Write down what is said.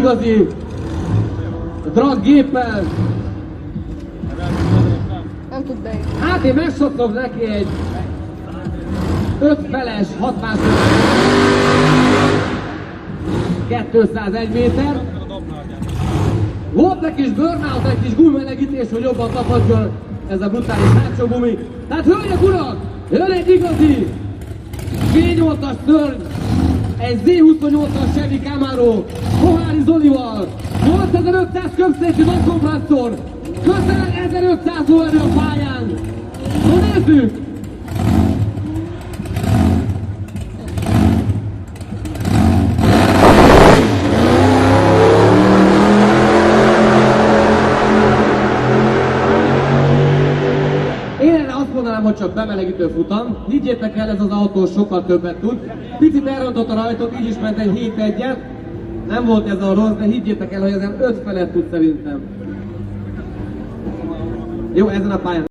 igazi drag géppel. Nem tud beírni. Hát én megszokszom neki egy 5 feles 6 másodperc 201 méter. Volt egy kis burnout, egy kis gumimelegítés, hogy jobban tapadjon ez a brutális hátsó gumi. Tehát hölgyek, urak, jön egy igazi V8-as szörny, egy Z28-as Chevy Camaro, Kohári Zolival, 8500 köbszékű nagykompresszor, közel 1500 lóerő a pályán. No nézzük! Én erre azt mondanám, hogy csak bemelegítő futam. Higgyétek el, ez az autó sokkal többet tud. Picit elrontott a rajtot, így is ment egy 7-1-et. Nem volt ez a rossz, de higgyétek el, hogy ezen 5 felett tud szerintem. Jó, ezen a pályán.